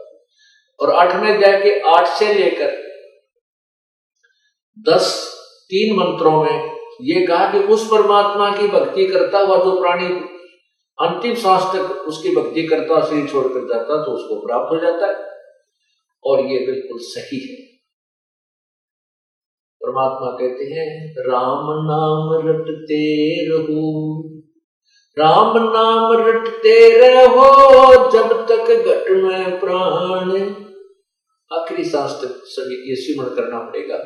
और 8वें अध्याय के 8 से लेकर 10 3 मंत्रों में ये कहा कि उस परमात्मा की भक्ति करता हुआ जो प्राणी अंतिम सांस तक उसकी भक्ति करता, शरीर छोड़कर जाता, तो उसको प्राप्त हो जाता है। और ये बिल्कुल सही है। परमात्मा कहते हैं राम नाम रटते रहो, राम नाम रटते रहो जब तक घट में प्राण। आखिरी सांस तक सभी ये सिमरण करना पड़ेगा,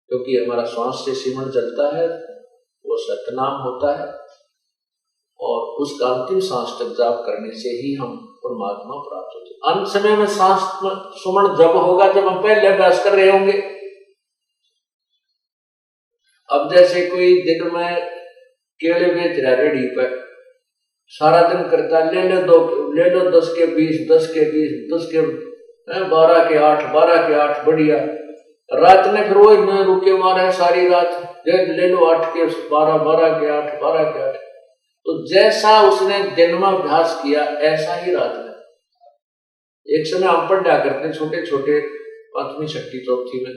क्योंकि हमारा श्वास से सिमरण चलता है, वो सतनाम होता है, और उसका अंतिम सांस तक जाप करने से ही हम परमात्मा प्राप्त होते हैं। अंत समय में सांस सुमरण जब होगा जब हम पहले अभ्यास कर रहे होंगे। अब जैसे कोई दिन में केले बेच रहा रेडी पर, सारा दिन करता, ले लो 10 के 20, 10 के 20, 10 के 12 के 8, 12 के 8, बढ़िया। रात में फिर वो इतने रुके मारे सारी रात, ले लो 8 के 12, 12 के 8, 12 के 8। तो जैसा उसने दिन में अभ्यास किया ऐसा ही रात में। एक समय हम पढ़ा करते छोटे छोटे 5वीं 6ठी 4थी में,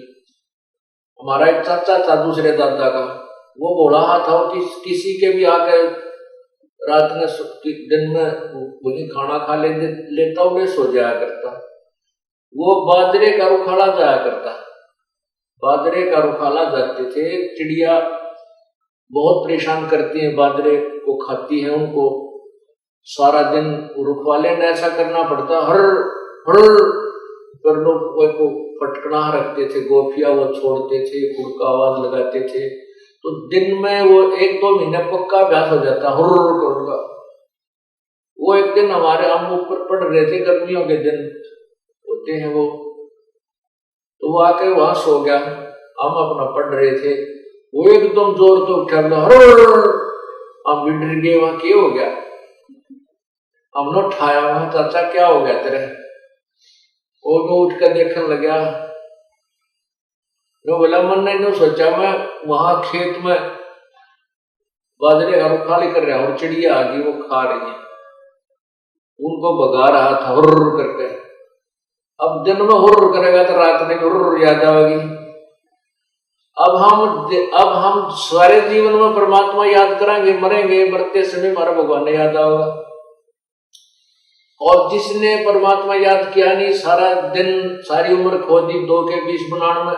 हमारा एक चाचा था दूसरे दादा का, वो बोला था कि किसी के भी आकर रात में दिन में वही खाना खा लेता हुए सो जाया करता। वो बाजरे का रुखाला जाया करता, बाजरे का रुखाला जाते थे। चिड़िया बहुत परेशान करती है, बाजरे को खाती है, उनको सारा दिन रुखवाले ने ऐसा करना पड़ता, हर करनो को फटकना रखते थे, गोफिया वो छोड़ते थे, कुड़का आवाज लगाते थे। तो दिन में वो 1-2 महीने पक्का अभ्यास हो जाता हुर्र करूंगा। वो एक दिन हमारे हम ऊपर पढ़ रहे थे, गर्मियों के दिन होते हैं वो, तो वो आके वहां सो गया, हम अपना पढ़ रहे थे, वो एकदम जोर तो उठा, हम भी डर गए, वहां क्या हो गया? हमने उठाया, वहां चाचा क्या हो गया तेरे? वो उठ कर देखने लगा, जो बोला मन ने सोचा मैं वहां खेत में बाजरे का रुखाली कर रहा और चिड़िया आ गई, वो खा रही है, उनको भगा रहा था हुर्र करके। अब दिन में हुर्र करेगा तो रात में हुर्र याद आएगी। अब हम सारे जीवन में परमात्मा याद करेंगे, मरेंगे, मरते समय हमारा भगवान याद आएगा। और जिसने परमात्मा याद किया नहीं, सारा दिन सारी उम्र खो दी 2 के 20 बनाने में,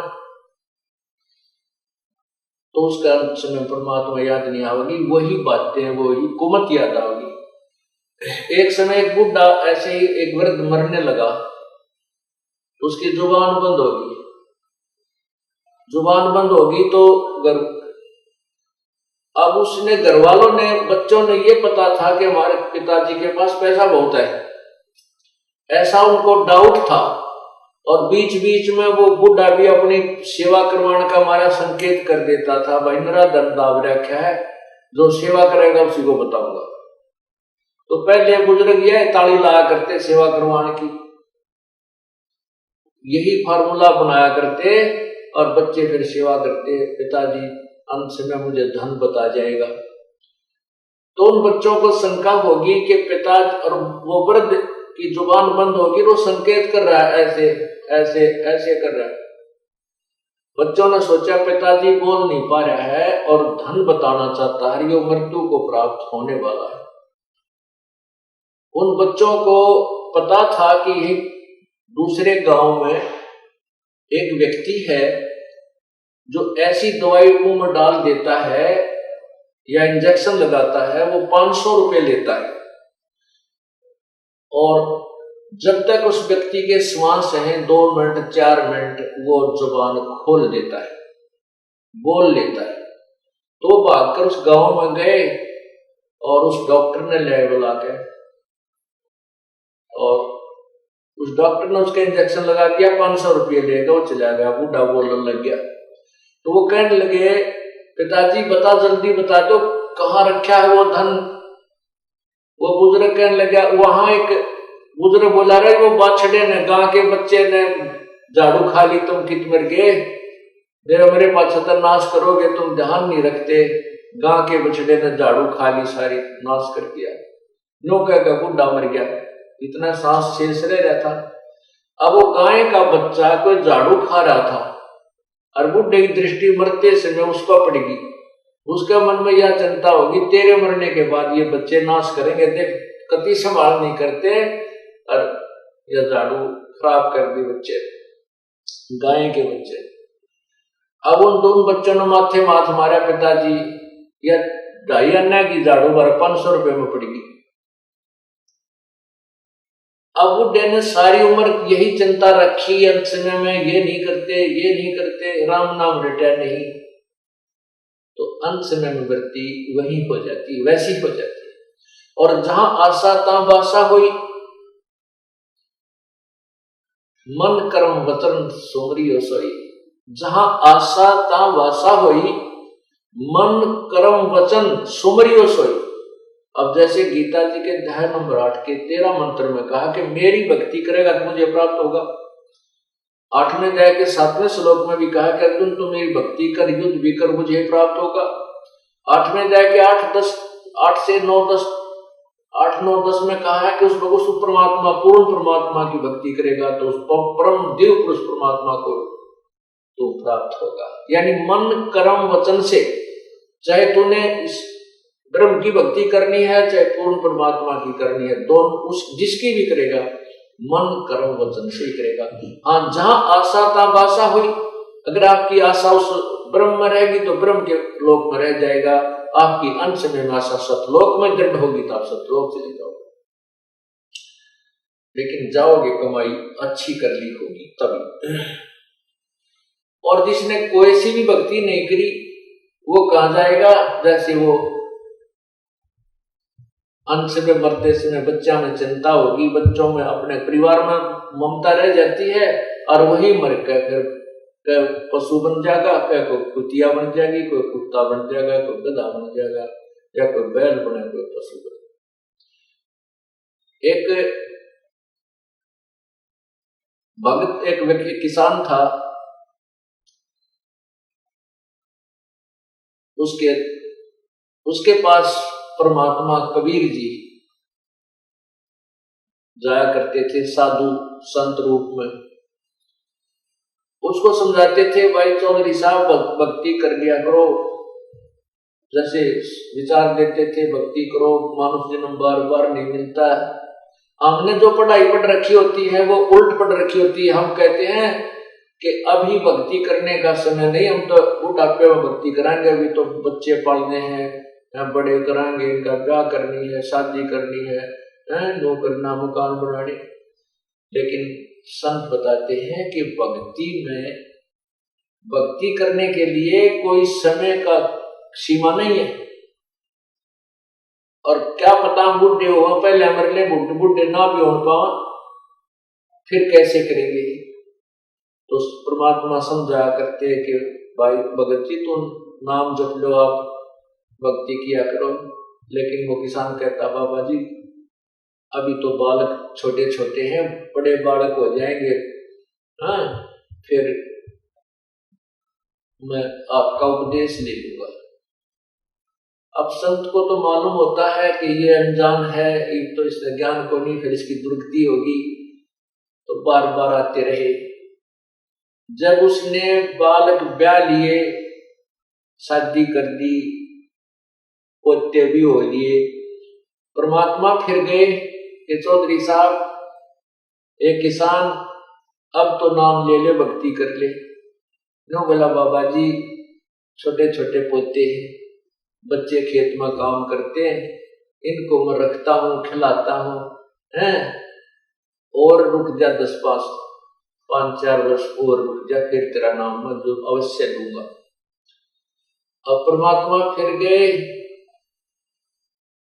तो उसका समय परमात्मा याद नहीं आएगी, वही बातें, वही कुमत याद आएगी। एक समय एक बुढ़ा ऐसे ही एक वृद्ध मरने लगा, तो उसकी जुबान बंद होगी, जुबान बंद होगी तो अब उसने घर वालों ने, बच्चों ने ये पता था कि हमारे पिताजी के पास पैसा बहुत है, ऐसा उनको डाउट था। और बीच बीच में वो बुढ़ा भी अपनी सेवा करवाने का हमारा संकेत कर देता था, भाई मेरा धन दाव रखा है, जो सेवा करेगा उसी को बताऊंगा। तो पहले बुजुर्ग ये ताली लाया करते सेवा करवाने की, यही फार्मूला बनाया करते और बच्चे फिर सेवा करते, पिताजी अंत समय मुझे धन बता जाएगा। तो उन बच्चों को शंका होगी कि पिता, और वो वृद्ध की जुबान बंद होगी, वो संकेत कर रहा है, ऐसे ऐसे ऐसे कर रहा है। बच्चों ने सोचा पिताजी बोल नहीं पा रहा है और धन बताना चाहता है, ये मृत्यु को प्राप्त होने वाला है। उन बच्चों को पता था कि एक दूसरे गांव में एक व्यक्ति है जो ऐसी दवाई मुंह में डाल देता है या इंजेक्शन लगाता है, वो 500 रुपए लेता है, और जब तक उस व्यक्ति के श्वास हैं 2 मिनट 4 मिनट वो जुबान खोल देता है, बोल लेता है। तो भागकर उस गांव में गए और उस डॉक्टर ने ले बुला के, और उस डॉक्टर ने उसका इंजेक्शन लगा दिया, 500 रुपये लेगा, वो चला गया। बूढ़ा बोलने लग गया। तो वो कहने लगे पिताजी बता, जल्दी बता दो कहाँ रखा है वो धन। वो बुजुर्ग कहने लगा, वहां एक बुजुर्ग बोला रहे, वो बाछड़े ने, गांव के बच्चे ने झाड़ू खा ली, तुम कित मर गए, मेरे पास सत्यानाश करोगे, तुम ध्यान नहीं रखते, गांव के बछड़े ने झाड़ू खा ली, सारी नाश कर दिया। नो कह बुढ़ा मर गया, इतना सांस शेष रह रहा था। अब वो गाय का बच्चा कोई झाड़ू खा रहा था और बुढ़े की दृष्टि मरते समय उसका पड़ेगी, उसके मन में यह चिंता होगी तेरे मरने के बाद ये बच्चे नाश करेंगे, देख कति संभाल नहीं करते और यह झाड़ू खराब कर दी बच्चे, गाय के बच्चे। अब उन दोनों बच्चों ने माथे माथ मारा, पिताजी या 2.5 आना की झाड़ू 500 रुपए में पड़ेगी। अब बुढ़े ने सारी उम्र यही चिंता रखी, अंत समय में ये नहीं करते, ये नहीं करते, राम नाम रटा नहीं, तो अंत समय में वृत्ति वही हो जाती, वैसी हो जाती। और जहां आशा तहां बासा हुई, मन कर्म वचन सोमरी सोई। जहां आशा तहां वासा हुई, मन कर्म वचन सुमरियो सोई। अब जैसे गीता जी के अध्याय नंबर 8 के 13 मंत्र में कहा कि मेरी भक्ति करेगा तो मुझे प्राप्त होगा। 8वें अध्याय के 7वें श्लोक में भी कहा कि अर्जुन तू मेरी भक्ति कर, युद्ध भी कर, मुझे प्राप्त होगा। 8वें अध्याय के 8 से 9 10 में कहा है कि उस परमात्मा, पूर्ण परमात्मा की भक्ति करेगा तो उस परम दिव्य पुरुष परमात्मा को तो प्राप्त होगा। यानी मन कर्म वचन से, चाहे तूने इस ब्रह्म की भक्ति करनी है चाहे पूर्ण परमात्मा की करनी है, दोनों उस जिसकी भी करेगा मन कर्म वचन से ही करेगा। हाँ, जहां आशा तहां बासा हुई। अगर आपकी आशा उस ब्रह्म में रहेगी तो ब्रह्म के लोक में रह जाएगा। आपकी अंत समय में आशा सतलोक में दृढ़ होगी तो आप सतलोक चले जाओगे, लेकिन जाओगे कमाई अच्छी कर ली होगी तभी। और जिसने कोई सी भी भक्ति नहीं करी वो कहां जाएगा? जैसे वो अंत समय मरते समय बच्चा में चिंता होगी, बच्चों में अपने परिवार में ममता रह जाती है और वही मर कर पशु बन जाएगा, कोई कुतिया बन जाएगी, कोई कुत्ता बन जाएगा, कोई गधा बन जाएगा, या कोई बैल बने, कोई पशु बने। एक भगत, एक व्यक्ति किसान था, उसके पास परमात्मा कबीर जी जाया करते थे साधु संत रूप में। उसको समझाते थे, भाई चौधरी साहब भक्ति कर लिया करो, जैसे विचार देते थे भक्ति करो, मानुष जन्म बार बार नहीं मिलता है। हमने जो पढ़ाई पढ़ रखी होती है वो उल्ट पढ़ रखी होती है। हम कहते हैं कि अभी भक्ति करने का समय नहीं, हम तो बुढ़ापे में भक्ति कराएंगे, अभी तो बच्चे पालने हैं, बड़े कराएंगे, इनका ब्याह करनी है, शादी करनी है, नो करना, मकान बनाने। लेकिन संत बताते हैं कि भक्ति करने के लिए कोई समय का सीमा नहीं है। और क्या पता बुढ़े हो, पहले मर ले, बुढ़े ना भी हो पाओ, फिर कैसे करेंगे? तो परमात्मा समझा करते कि भाई भगत जी तुम नाम जप लो, आप भक्ति किया करो। लेकिन वो किसान कहता, बाबा जी अभी तो बालक छोटे छोटे हैं, बड़े बालक हो जाएंगे हाँ, फिर मैं आपका उपदेश ले लूंगा। अब संत को तो मालूम होता है कि ये अनजान है, एक तो इसने ज्ञान को नहीं, फिर इसकी दुर्गति होगी, तो बार बार आते रहे। जब उसने बालक ब्याह लिए, शादी कर दी, पोते भी हो लिए, परमात्मा फिर गए कि चौधरी साहब, एक किसान, अब तो नाम ले ले, भक्ति कर ले। नो बोला बाबा जी, छोटे छोटे पोते हैं, बच्चे खेत में काम करते हैं, इनको मैं रखता हूँ, खिलाता हूँ, हैं, और रुक जा 5-4 वर्ष और रुक जा, फिर तेरा नाम मैं जो अवश्य लूंगा। अब परमात्मा फिर गए,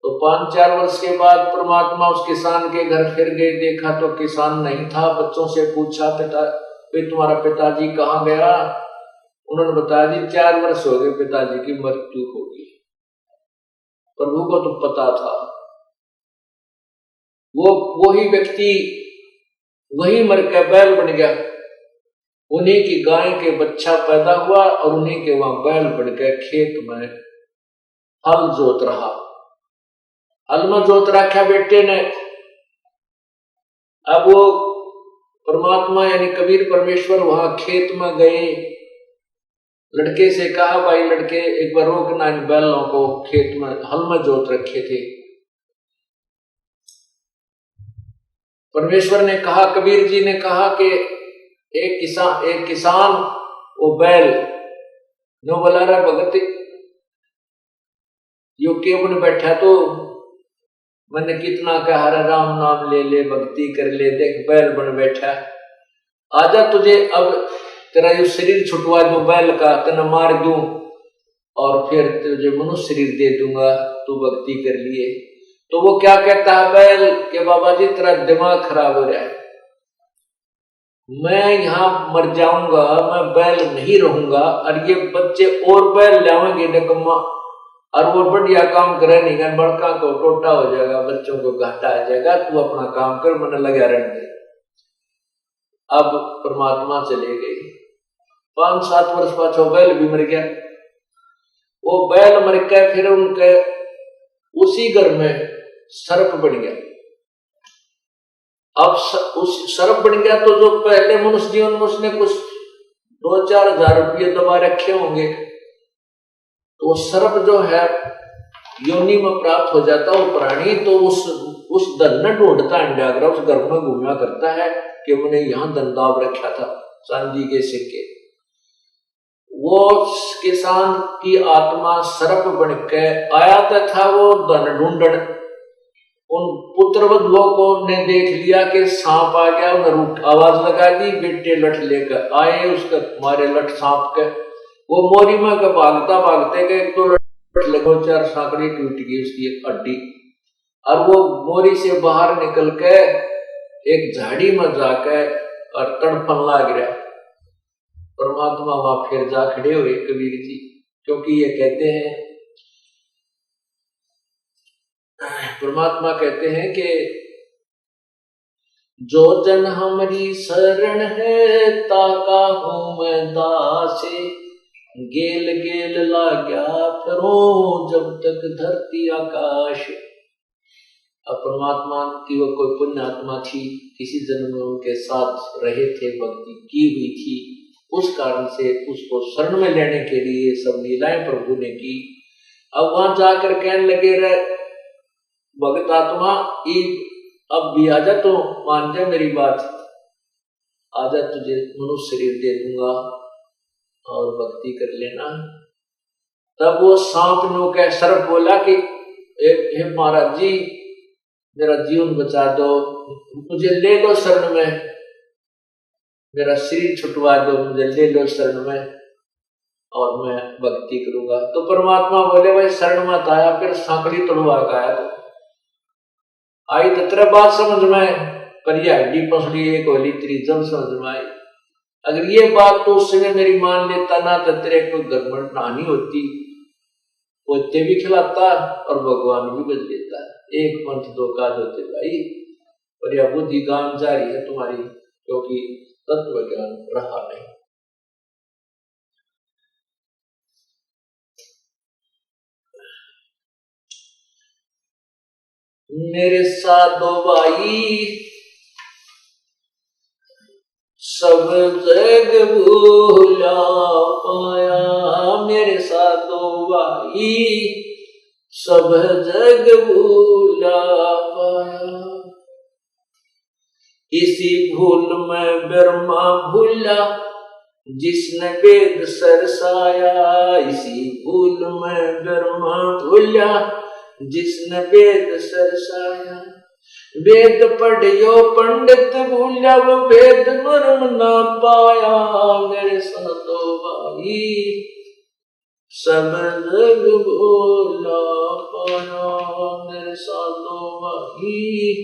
तो 5-4 वर्ष के बाद परमात्मा उस किसान के घर फिर गए, देखा तो किसान नहीं था। बच्चों से पूछा, तुम्हारा पिताजी कहाँ गया? उन्होंने बताया जी 4 वर्ष हो गए, पिताजी की मृत्यु हो गई। प्रभु को तो पता था। वही व्यक्ति वही मर के बैल बन गया, उन्हीं की गाय के बच्चा पैदा हुआ और उन्हीं के वहां बैल बन के खेत में हल जोत रहा। हल में जोत रखा बेटे ने। अब वो परमात्मा यानी कबीर परमेश्वर वहां खेत में गए, लड़के से कहा, भाई लड़के एक बार रोकना इन बैलों को, खेत में हल में जोत रखे थे। परमेश्वर ने कहा, कबीर जी ने कहा कि एक किसान वो बैल नो बोला रहा, भगत यो के बन बैठा, तो मैंने कितना कहा राम नाम ले ले, भक्ति कर ले, देख बैल बन बैठा, आजा तुझे अब तेरा यो शरीर छुटवा दूं बैल का, तेना मार दूं और फिर तुझे मनुष्य शरीर दे दूंगा, तू भक्ति कर लिए। तो वो क्या कहता है बैल के, बाबा जी तेरा दिमाग खराब हो रहा है, मैं यहां मर जाऊंगा, मैं बैल नहीं रहूंगा, और ये बच्चे और बैल लाएंगे निकम्मा, और वो बढ़िया काम करे नहीं, बड़का को टोटा हो जाएगा, बच्चों को घाटा आ जाएगा, तू अपना काम कर, मैंने लगा रहने दे। अब परमात्मा चले गए, 5-7 वर्ष बाद वो बैल भी मर गया। वो बैल मर गया, फिर उनके उसी घर में सर्प बन गया। अब उस सर्प बन गया, तो जो पहले मनुष्य जीवन में उसने कुछ 2-4 हजार रुपये दबा रखे होंगे, तो सर्प जो है योनि में प्राप्त हो जाता वो प्राणी, तो उस धन ने ढूंढता है, उस घर में घूमा करता है कि मैंने यहाँ धन दाब रखा था, चांदी के सिक्के। वो किसान की आत्मा सर्प बन के आया था, वो धन ढूंढन। उन पुत्रवधुओं को ने देख लिया कि सांप आ गया, उन्हें आवाज लगा दी, बेटे लठ लेकर आए, उसका मारे लठ सांप के। वो मोरी में के भागता भागते गए, तो लठ लगे, 4 सांकड़ी टूट गई उसकी एक हड्डी, और वो मोरी से बाहर निकल के एक झाड़ी में जाके और तड़पन लग गया। परमात्मा वहां फिर जा खड़े हुए कबीर जी, क्योंकि ये कहते हैं, परमात्मा कहते हैं कि जो जन हमारी शरण है, ताका हूं मैं दासे, गेल गेल लाग्या फिरो जब तक धरती आकाश। अब परमात्मा की वो कोई पुण्य आत्मा थी, किसी जन्म में उनके साथ रहे थे, भक्ति की हुई थी, उस कारण से उसको शरण में लेने के लिए सब लीलाएं प्रभु ने की। अब वहां जाकर कहने लगे, रहे भगत आत्मा, अब भी आजा, तो मान जा मेरी बात, आजा तुझे मनुष्य शरीर दे दूंगा और भक्ति कर लेना। तब वो सांप नो के सर्प बोला कि हे महाराज जी, मेरा जीवन बचा दो, मुझे ले लो शरण में, मेरा शरीर छुटवा दो, मुझे ले लो शरण में और मैं भक्ति करूंगा। तो परमात्मा बोले, भाई शरण मत आया, फिर सांकड़ी तोड़वा का आया, तो आई तो तेरा बात समझ में, पर यह हड्डी पसड़ी एक होली तेरी जब समझ में आई। अगर ये बात तो उस समय मेरी मान लेता ना, तो तेरे को गड़बड़ नानी होती, पोते भी खिलाता और भगवान भी बच लेता। एक पंथ 2 काज होते भाई, पर यह बुद्धि काम जारी है तुम्हारी, क्योंकि तत्व ज्ञान रहा नहीं। मेरे साधो भाई सब जग भूला पाया, मेरे साधो भाई सब जग भूला पाया। इसी भूल में ब्रह्मा भूला जिसने वेद सरसाया, इसी भूल में ब्रह्मा भूला जिसने वेद सरसाया। वेद पढ़ियो पंडित भूला वो वेद मर्म ना पाया, मेरे साधो भाई सब जग भूला पाया, मेरे साधो भाई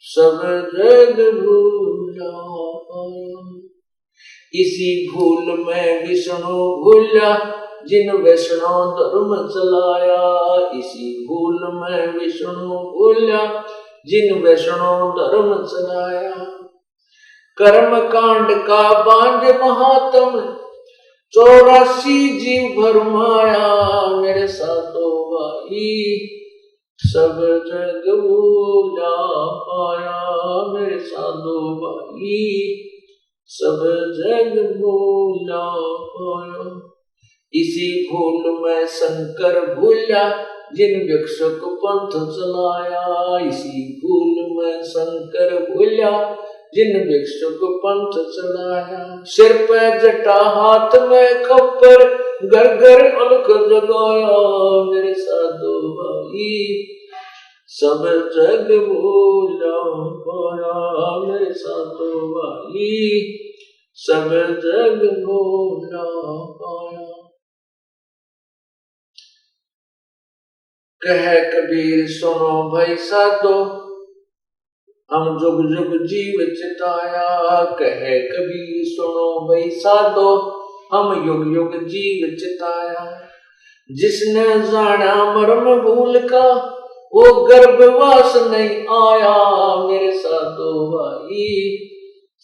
सब जग भूला पाया। इसी भूल में विष्णु भूला जिन वैष्णव धर्म चलाया, इसी भूल में विष्णु भूला जिन वैष्णव धर्म चलाया। कर्म कांड का बांध महात्म 84 जीव भरमाया, मेरे साधो भाई सब जग भूला पाया, मेरे साधो भाई सब जग भूला पाया। इसी भूल में शंकर भूला जिन वृक्ष को पंथ चलाया, इसी भूल में शंकर भूला जिन वृक्ष को पंथ चलाया। सिर पे जटा हाथ में खप्पर घर घर अलख जगाया, मेरे साधो भाई सब जग भूला पाया, मेरे साधो भाई सब जग भूला पाया। कह कबीर सुनो भाई साधो हम जुग जुग जीव चिताया, कह कबीर सुनो भाई साधो हम युग युग जीव चिताया। जिसने जाना मर्म भूल का वो गर्भवास नहीं आया, मेरे साधो भाई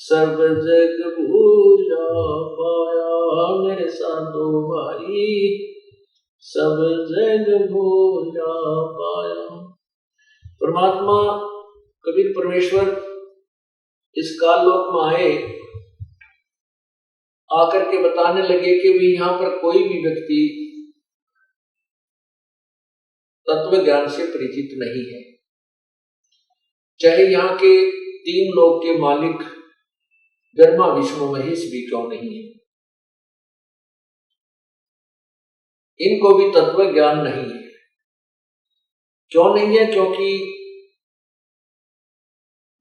सब जग भूला पाया, मेरे साधो भाई सब जग भूला पाया। परमात्मा कबीर परमेश्वर इस काललोक में आए, आकर के बताने लगे कि भी यहाँ पर कोई भी व्यक्ति तत्व ज्ञान से परिचित नहीं है, चाहे यहाँ के 3 लोक के मालिक ब्रह्मा विष्णु महेश भी क्यों नहीं है, इनको भी तत्व ज्ञान नहीं है। क्यों नहीं है? क्योंकि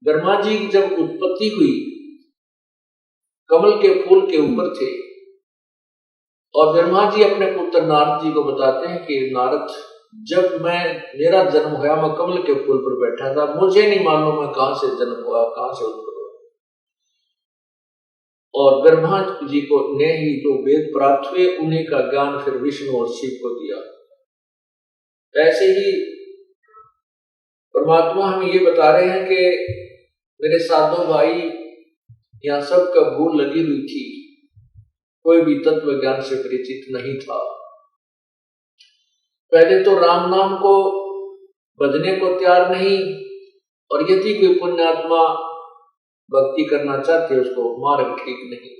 ब्रह्मा जी जब उत्पत्ति हुई कमल के फूल के ऊपर थे, और ब्रह्मा जी अपने पुत्र नारद जी को बताते हैं कि नारद जब मेरा जन्म हुआ मैं कमल के फूल पर बैठा था, मुझे नहीं मालूम मैं कहां से जन्म हुआ कहां से उत्पन्न हुआ। और ब्रह्मा जी को ने ही जो वेद प्राप्त हुए उन्हीं का ज्ञान फिर विष्णु और शिव को दिया। ऐसे ही परमात्मा हमें ये बता रहे हैं कि मेरे साधो भाई यहाँ सबका भूल लगी हुई थी, कोई भी तत्व ज्ञान से परिचित नहीं था। पहले तो राम नाम को बजने को तैयार नहीं, और यदि कोई पुण्यात्मा भक्ति करना चाहते उसको मार्ग ठीक नहीं।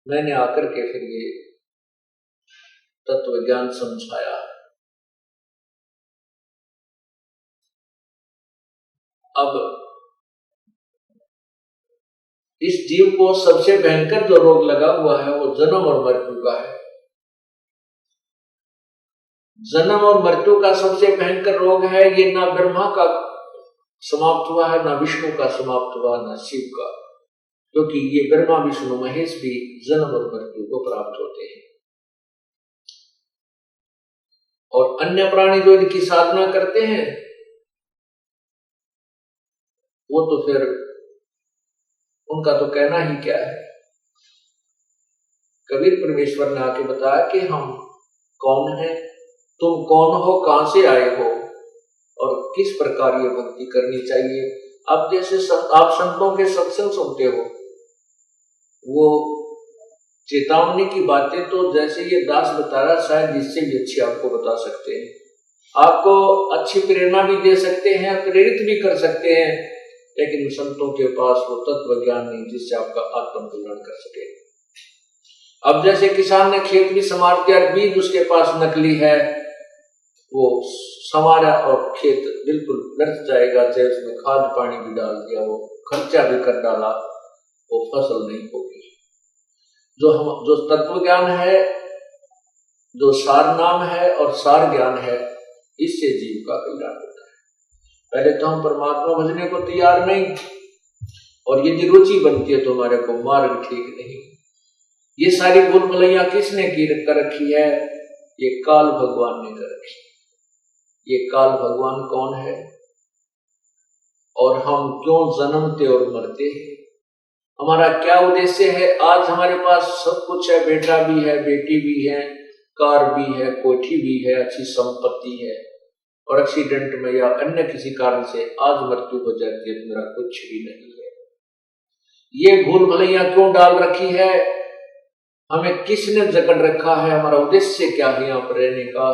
मैंने आकर के फिर ये तत्व ज्ञान समझाया। अब इस जीव को सबसे भयंकर जो रोग लगा हुआ है वो जन्म और मृत्यु का है। जन्म और मृत्यु का सबसे भयंकर रोग है। ये ना ब्रह्मा का समाप्त हुआ है, ना विष्णु का समाप्त हुआ, ना शिव का, क्योंकि ये ब्रह्मा विष्णु महेश भी जन्म और मृत्यु को प्राप्त होते हैं। और अन्य प्राणी जो इनकी साधना करते हैं वो तो फिर उनका तो कहना ही क्या है। कबीर परमेश्वर ने आके बताया कि हम कौन हैं, तुम कौन हो, कहां से आए हो और किस प्रकार ये भक्ति करनी चाहिए, अब जैसे आप संतों के सत्संग सुनते हो, वो चेतावनी की बातें तो जैसे ये दास बता रहा, शायद इससे भी अच्छी आपको बता सकते हैं, आपको अच्छी प्रेरणा भी दे सकते हैं, प्रेरित भी कर सकते हैं, लेकिन संतों के पास वो तत्व ज्ञान नहीं जिससे आपका आत्म कल्याण कर सके। अब जैसे किसान ने खेत भी संवार दिया, बीज उसके पास नकली है, वो संवारा और खेत बिल्कुल व्यर्थ जाएगा, चाहे उसमें खाद पानी भी डाल दिया, वो खर्चा भी कर डाला, वो फसल नहीं होगी। जो तत्व ज्ञान है, जो सार नाम है और सार ज्ञान है, इससे जीव का कल्याण होता है। पहले तो हम परमात्मा भजने को तैयार नहीं, और यदि रुचि बनती है तो हमारे को मार्ग ठीक नहीं। ये सारी भूल भुलैया किसने कर रखी है? ये काल भगवान ने कर रखी। ये काल भगवान कौन है और हम क्यों जन्मते और मरते हैं? हमारा क्या उद्देश्य है? आज हमारे पास सब कुछ है, बेटा भी है, बेटी भी है, कार भी है, कोठी भी है, अच्छी संपत्ति है, और एक्सीडेंट में या अन्य किसी कारण से आज मृत्यु हो जाती है, मेरा कुछ भी नहीं है। ये भूल भुलैया क्यों डाल रखी है? हमें किसने जकड़ रखा है? हमारा उद्देश्य क्या है यहाँ पर रहने का?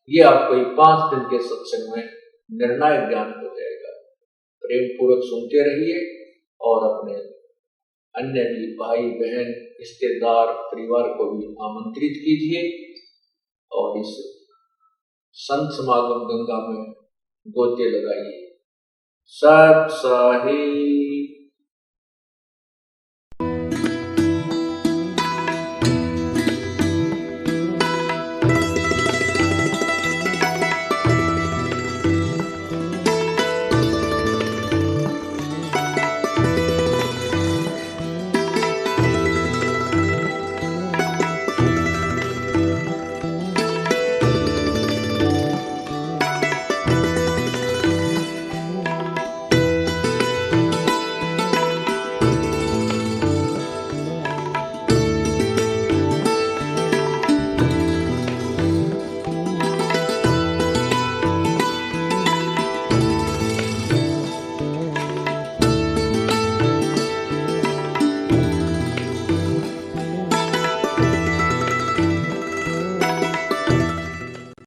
ये आपको 5 दिन के सत्संग में निर्णायक ज्ञान हो जाएगा। प्रेम पूर्वक सुनते रहिए और अपने अन्य भी भाई बहन रिश्तेदार परिवार को भी आमंत्रित कीजिए और इस संत समागम गंगा में गोते लगाइए। सत साहिब।